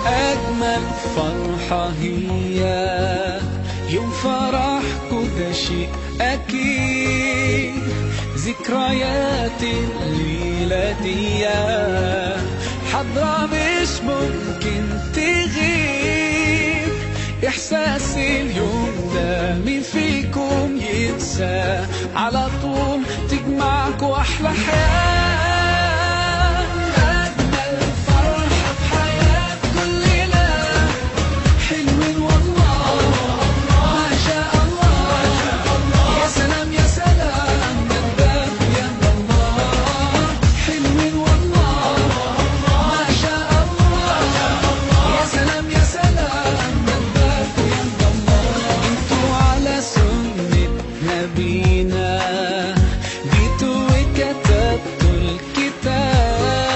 أجمل فرحة هي يوم فرحكوا، ده شيء أكيد. ذكريات الليلة دي حضرة مش ممكن تغيب. إحساس اليوم ده مين فيكم ينسى؟ على طول تجمعكوا أحلى حياة. جيتوا وكتبتوا الكتاب،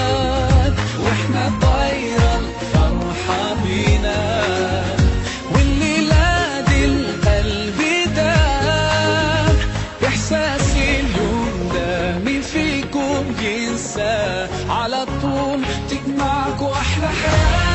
واحنا طايرة الفرحة بينا، والليلة دي القلب داب. إحساس اليوم ده مين فيكم ينسى؟ على طول تجمعكوا أحلى حياة.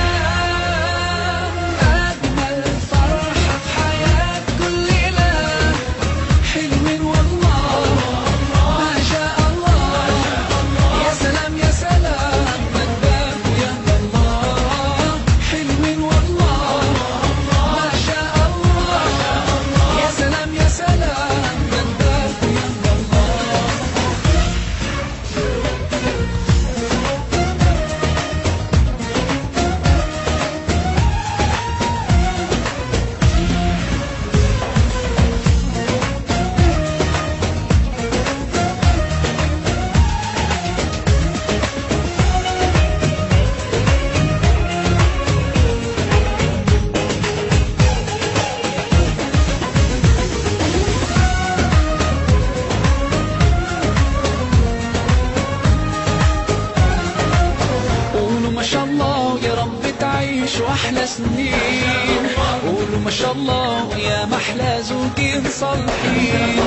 ما شاء الله يا رب تعيشوا أحلى سنين. قولوا ما شاء الله يا محلى زوجين صالحين.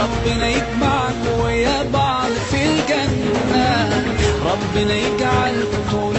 ربنا يجمعكم ويا بعض في الجنة، ربنا يجعلكم